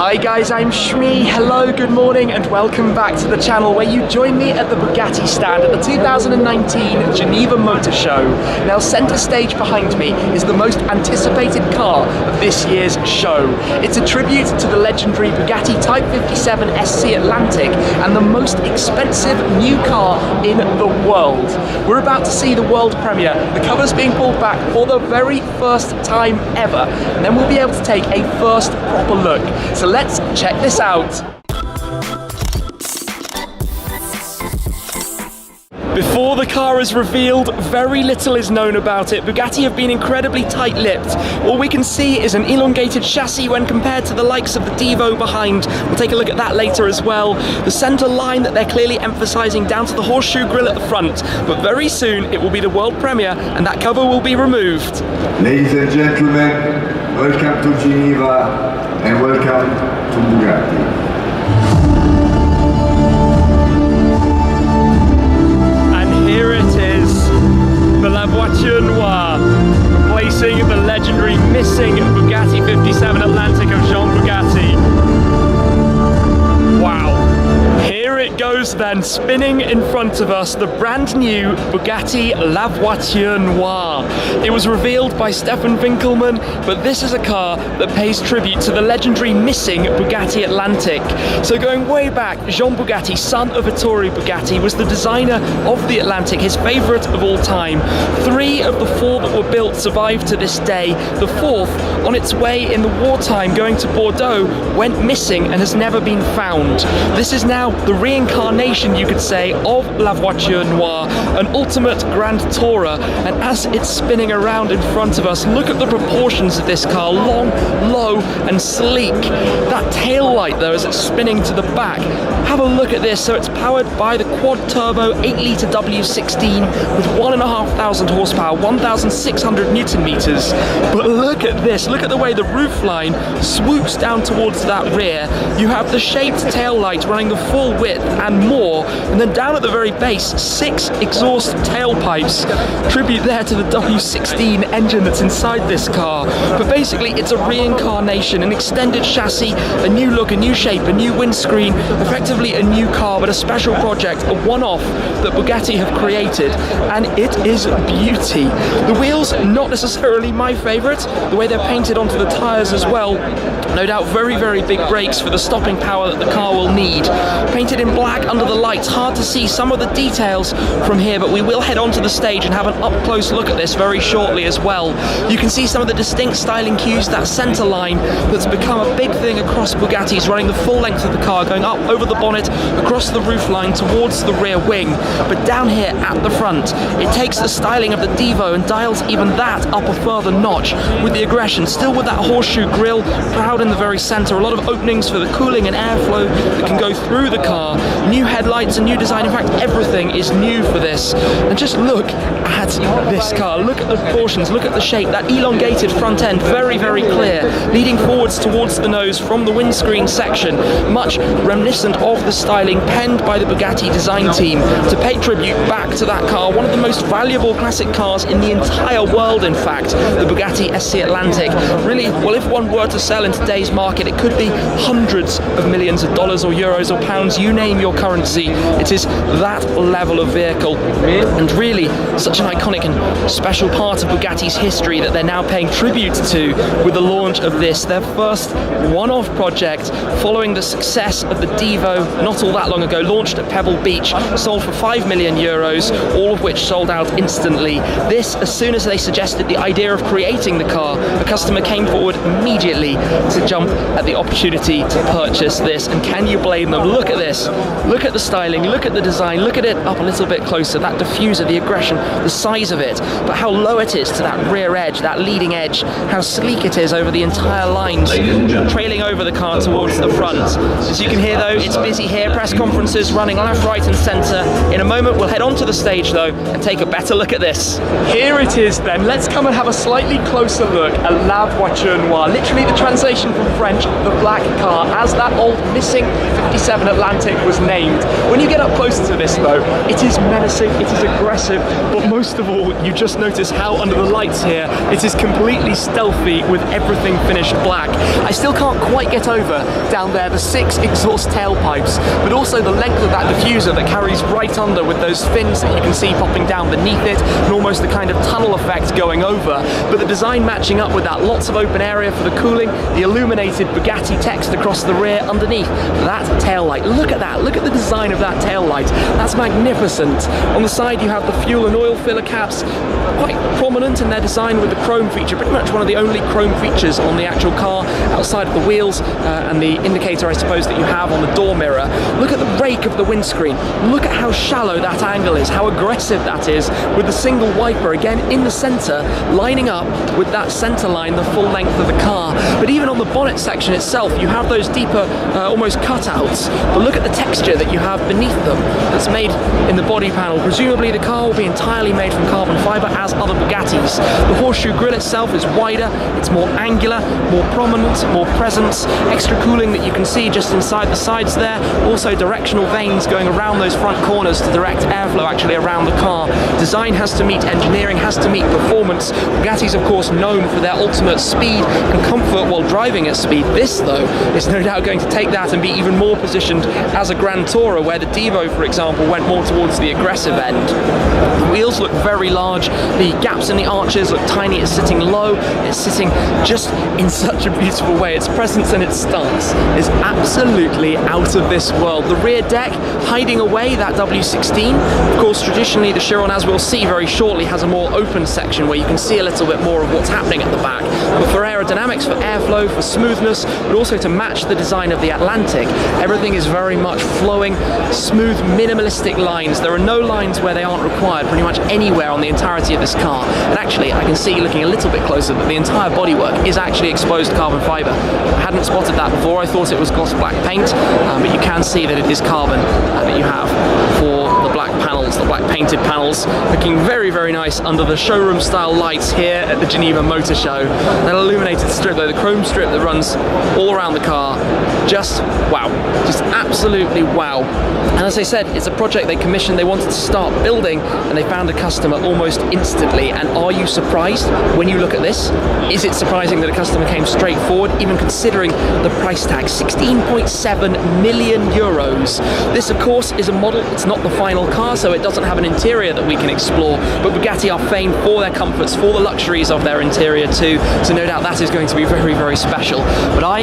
Hi guys, I'm Shmee. Hello, good morning, and welcome back to the channel where you join me at the Bugatti stand at the 2019 Geneva Motor Show. Now, center stage behind me is the most anticipated car of this year's show. It's a tribute to the legendary Bugatti Type 57 SC Atlantic and the most expensive new car in the world. We're about to see the world premiere. The cover's being pulled back for the very first time ever, and then we'll be able to take a first proper look. So let's check this out. Before the car is revealed, very little is known about it. Bugatti have been incredibly tight-lipped. All we can see is an elongated chassis when compared to the likes of the Devo behind. We'll take a look at that later as well. The center line that they're clearly emphasizing down to the horseshoe grille at the front. But very soon it will be the world premiere and that cover will be removed. Ladies and gentlemen, welcome to Geneva and welcome to Bugatti. Here it is, the La Voiture Noire, replacing the legendary missing Bugatti 57 Atlantic of Jean Bugatti. Wow. Here it goes then, spinning in front of us, the brand new Bugatti La Voiture Noire. It was revealed by Stefan Winkelmann, but this is a car that pays tribute to the legendary missing Bugatti Atlantic. So going way back, Jean Bugatti, son of Ettore Bugatti, was the designer of the Atlantic, his favorite of all time. 3 of the 4 that were built survived to this day. The 4th, on its way in the wartime going to Bordeaux, went missing and has never been found. This is now the reincarnation, you could say, of La Voiture Noire, an ultimate grand tourer. And as it's spinning around in front of us, look at the proportions of this car, long, low and sleek. That tail light though, as it's spinning to the back, have a look at this. So it's powered by the quad turbo 8-litre W16 with 1,500 horsepower, 1,600 Newton meters. But look at this, look at the way the roofline swoops down towards that rear. You have the shaped tail light running the full width and more, and then down at the very base, 6 exhaust tailpipes. Tribute there to the W16 engine that's inside this car. But basically it's a reincarnation, an extended chassis, a new look, a new shape, a new windscreen, effectively a new car, but a special project, a one-off that Bugatti have created, and it is beauty. The wheels, not necessarily my favorite, the way they're painted onto the tires as well. No doubt very, very big brakes for the stopping power that the car will need. Painted in black under the lights, hard to see some of the details from here, but we will head onto the stage and have an up-close look at this very shortly as well. You can see some of the distinct styling cues, that centre line that's become a big thing across Bugattis, running the full length of the car, going up over the bonnet, across the roofline towards the rear wing. But down here at the front, it takes the styling of the Devo and dials even that up a further notch with the aggression, still with that horseshoe grille, proud in the very centre, a lot of openings for the cooling and airflow that can go through the car, new headlights, a new design. In fact, everything is new for this. And just look at this car, look at the proportions, look at the shape, that elongated front end, very, very clear, leading forwards towards the nose from the windscreen section, much reminiscent of the styling penned by the Bugatti design team to pay tribute back to that car, one of the most valuable classic cars in the entire world, in fact, the Bugatti SC Atlantic. Really, well, if one were to sell in today's market, it could be hundreds of millions of dollars or euros or pounds, you name your currency. It is that level of vehicle, and really such an iconic and special part of Bugatti's history that they're now paying tribute to with the launch of this, their first one-off project following the success of the Devo not all that long ago, launched at Pebble Beach, sold for 5 million euros, all of which sold out instantly. This, as soon as they suggested the idea of creating the car, a customer came forward immediately to jump at the opportunity to purchase this. And can you blame them? Look at this, look at the styling, look at the design, look at it up a little bit closer, that diffuser, the aggression, the size of it, but how low it is to that rear edge, that leading edge, how sleek it is over the entire lines, trailing over the car towards the front. As you can hear though, it's busy here, press conferences running left, right and centre. In a moment we'll head onto the stage though and take a better look at this. Here it is then, let's come and have a slightly closer look at La Voiture Noire, literally the translation from French, the black car, as that old missing 57 Atlantic was named. speed. When you get up closer to this though, it is menacing, it is aggressive, but most of all, you just notice how under the lights here, it is completely stealthy with everything finished black. I still can't quite get over down there the 6 exhaust tailpipes, but also the length of that diffuser that carries right under with those fins that you can see popping down beneath it, and almost the kind of tunnel effect going over. But the design matching up with that, lots of open area for the cooling, the illuminated Bugatti text across the rear underneath that tail light. Look at that, look at the design of that tail light. That's magnificent. On the side you have the fuel and oil filler caps, quite prominent in their design with the chrome feature, pretty much one of the only chrome features on the actual car outside of the wheels and the indicator I suppose that you have on the door mirror. Look at the rake of the windscreen, look at how shallow that angle is, how aggressive that is, with the single wiper again in the centre lining up with that centre line the full length of the car. But even on the bonnet section itself you have those deeper almost cutouts, but look at the texture that you have beneath them that's made in the body panel. Presumably the car will be entirely made from carbon fibre as other Bugattis. The horseshoe grille itself is wider, it's more angular, more prominent, more presence, extra cooling that you can see just inside the sides there, also directional vanes going around those front corners to direct airflow actually around the car. Design has to meet engineering, has to meet performance. Bugatti's of course known for their ultimate speed and comfort while driving at speed. This though is no doubt going to take that and be even more positioned as a Grand Tourer, where the Devo for example went more towards the aggressive end. The wheels look very large, the gaps in the arches look tiny, it's sitting low, it's sitting just in such a beautiful way. Its presence and its stance is absolutely out of this world. The rear deck hiding away that W16. Of course traditionally the Chiron, as we'll see very shortly, has a more open section where you can see a little bit more of what's happening at the back. But for aerodynamics, for airflow, for smoothness, but also to match the design of the Atlantic, everything is very much flowing, smooth, minimalistic lines. There are no lines where they aren't required pretty much anywhere on the entirety of this car. And actually I can see looking a little bit closer that the entire bodywork is actually exposed carbon fibre. I hadn't spotted that before, I thought it was gloss black paint, but you can see that it is carbon that you have for the black panels, the black painted panels, looking very, very nice under the showroom style lights here at the Geneva Motor Show. That illuminated strip though, the chrome strip that runs all around the car, just wow, just absolutely wow. And as I said, it's a project they commissioned, they wanted to start building, and they found a customer almost instantly. And are you surprised when you look at this? Is it surprising that a customer came straight forward, even considering the price tag, 16.7 million euros. This of course is a model, it's not the final car, so it doesn't have an interior that we can explore, but Bugatti are famed for their comforts, for the luxuries of their interior too, so no doubt that is going to be very, very special. But I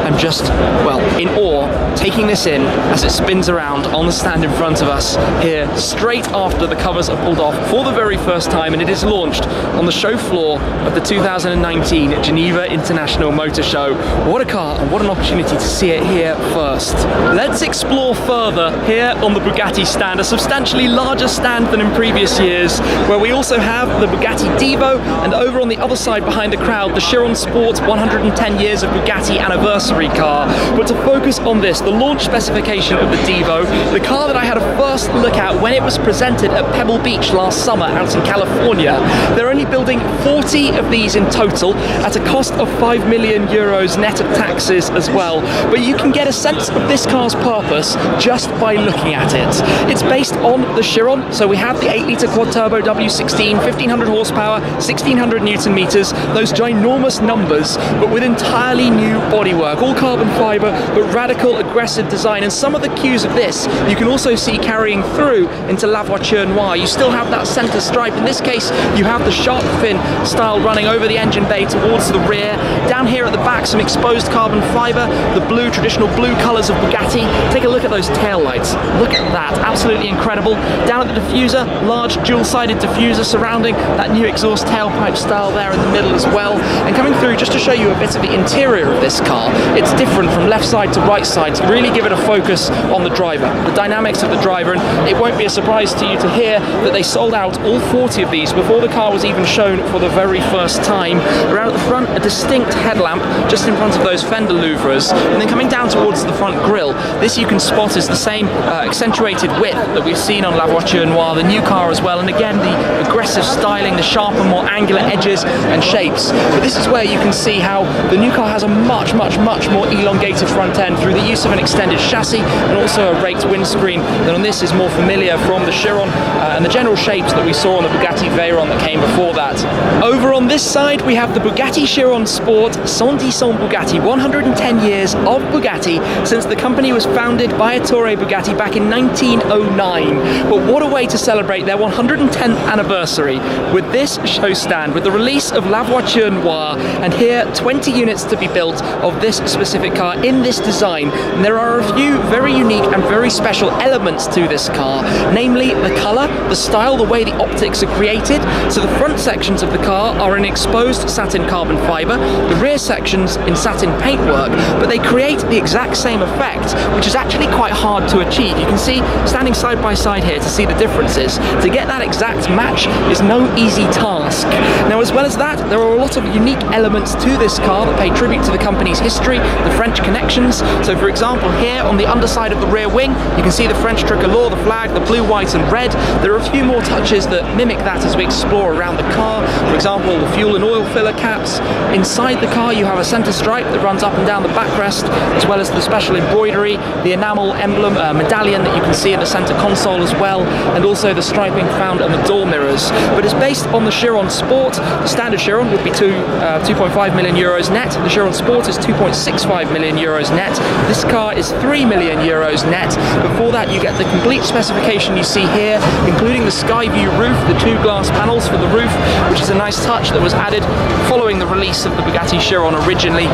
am just, well, in awe, taking this in as it spins around on the stand in front of us here, straight after the covers are pulled off for the very first time, and it is launched on the show floor of the 2019 Geneva International Motor Show. What a car, and what an opportunity to see it here first. Let's explore further here on the Bugatti stand, a substantially larger stand than in previous years, where we also have the Bugatti Devo, and over on the other side behind the crowd, the Chiron Sport 110 years of Bugatti anniversary car. But to focus on this, the launch specification of the Devo, the car that I had a first look at when it was presented at Pebble Beach last summer out in California. They're only building 40 of these in total at a cost of 5 million euros net of taxes as well. But you can get a sense of this car's purpose just by looking at it. It's based on the Chiron, so we have the 8-litre quad-turbo W16, 1500 horsepower, 1600 newton meters, those ginormous numbers, but with entirely new bodywork, all carbon fibre, but radical, aggressive design. And some of the cues of this you can also see carrying through into La Voiture Noire. You still have that centre stripe. In this case, you have the shark fin style running over the engine bay towards the rear. Down here at the back, some exposed carbon fibre, the blue, traditional blue colours of Bugatti. Take a look at those tail lights. Look at that, absolutely incredible. Down at the diffuser, large dual-sided diffuser surrounding that new exhaust tailpipe style there in the middle as well. And coming through, just to show you a bit of the interior of this car, it's different from left side to right side to really give it a focus on the driver, the dynamics of the driver. And it won't be a surprise to you to hear that they sold out all 40 of these before the car was even shown for the very first time. Around at the front, a distinct headlamp just in front of those fender louvres, and then coming down towards the front grille, this you can spot is the same accentuated width that we we've seen on La Voiture Noire, the new car as well, and again the aggressive styling, the sharper, more angular edges and shapes. But this is where you can see how the new car has a much more elongated front end through the use of an extended chassis and also a raked windscreen that on this is more familiar from the Chiron and the general shapes that we saw on the Bugatti Veyron that came before that. Over on this side we have the Bugatti Chiron Sport 110 ans Bugatti, 110 years of Bugatti since the company was founded by Ettore Bugatti back in 1909. But what a way to celebrate their 110th anniversary with this show stand, with the release of La Voiture Noire, and here 20 units to be built of this specific car in this design. And there are a few very unique and very special elements to this car, namely the colour, the style, the way the optics are created. So the front sections of the car are in exposed satin carbon fibre, the rear sections in satin paintwork, but they create the exact same effect, which is actually quite hard to achieve. You can see, standing side by side here to see the differences. To get that exact match is no easy task. Now, as well as that, there are a lot of unique elements to this car that pay tribute to the company's history, the French connections. So for example, here on the underside of the rear wing, you can see the French tricolor, the flag, the blue, white and red. There are a few more touches that mimic that as we explore around the car. For example, the fuel and oil filler caps. Inside the car you have a centre stripe that runs up and down the backrest, as well as the special embroidery, the enamel emblem medallion that you can see in the centre console as well, and also the striping found on the door mirrors. But it's based on the Chiron Sport. The standard Chiron would be 2.5 million euros net. The Chiron Sport is 2.65 million euros net. This car is 3 million euros net. Before that you get the complete specification you see here, including the Skyview roof, the two glass panels for the roof, which is a nice touch that was added following the release of the Bugatti Chiron originally.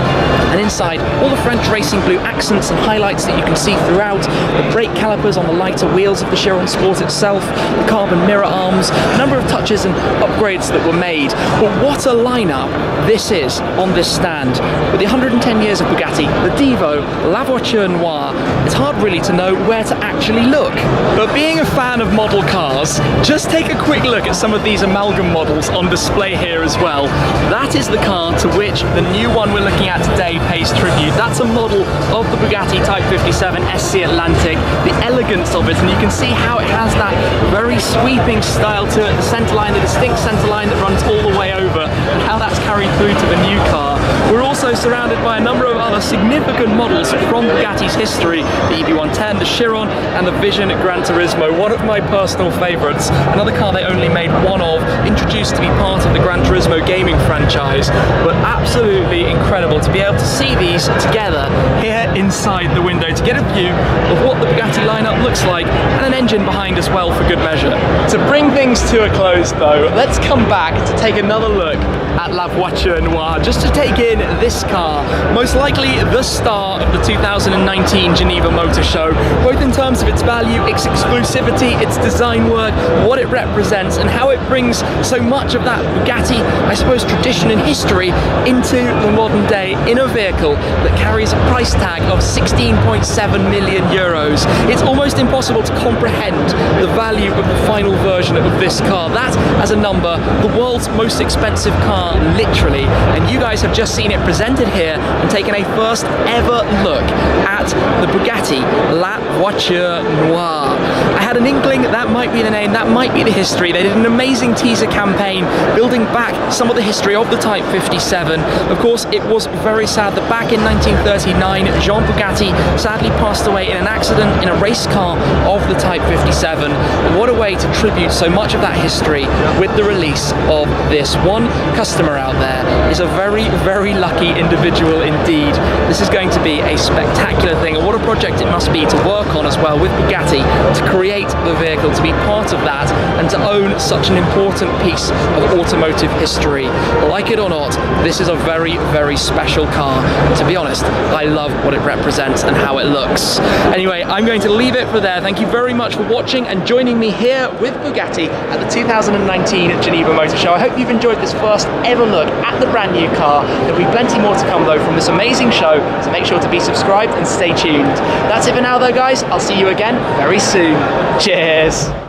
And inside, all the French racing blue accents and highlights that you can see throughout, the brake calipers on the lighter wheels of the Chiron Sport itself, the carbon mirror arms, a number of touches and upgrades that were made. But what a lineup this is on this stand. With the 110 years of Bugatti, the Divo, La Voiture Noire, it's hard really to know where to actually look. But being a fan of model cars, just take a quick look at some of these amalgam models on display here as well. That is the car to which the new one we're looking at today pays tribute. That's a model of the Bugatti Type 57 SC Atlantic, the elegance of it, and you can see how it has that very sweeping style to it, the centerline, the distinct centerline that runs all the way over, and how that's carried through to the new car. We're also surrounded by a number of other significant models from Bugatti's history, the EB110, the Chiron, and the Vision Gran Turismo, one of my personal favourites, another car they only made one of, introduced to be part of the Gran Turismo gaming franchise, but absolutely incredible to be able to see these together here inside the window, to get a view of what the Bugatti lineup looks like, and an engine behind as well for good measure. To bring things to a close though, let's come back to take another look at La Voiture Noire, just to take in this car, most likely the star of the 2019 Geneva Motor Show, both in terms of its value, its exclusivity, its design work, what it represents, and how it brings so much of that Bugatti, I suppose, tradition and history into the modern day in a vehicle that carries a price tag of 16.7 million euros. It's almost impossible to comprehend the value of the final version of this car. That, as a number, the world's most expensive car, literally, and you guys have just seen it presented here and taken a first ever look at the Bugatti La Voiture Noire. I had an inkling that might be the name, that might be the history. They did an amazing teaser campaign building back some of the history of the Type 57. Of course, it was very sad that back in 1939, Jean Bugatti sadly passed away in an accident in a race car of the Type 57. What a way to tribute so much of that history with the release of this. One customer out there is a very, very lucky individual indeed. This is going to be a spectacular thing, and what a project it must be to work on as well with Bugatti, to create the vehicle, to be part of that, and to own such an important piece of automotive history. Like it or not, this is a very, very special car. To be honest, I love what it represents and how it looks. Anyway, I'm going to leave it for there. Thank you very much for watching and joining me here with Bugatti at the 2019 Geneva Motor Show. I hope you've enjoyed this first ever look at the brand new car. There'll be plenty more to come though from this amazing show, so make sure to be subscribed and stay tuned. That's it for now though guys, I'll see you again very soon. Cheers!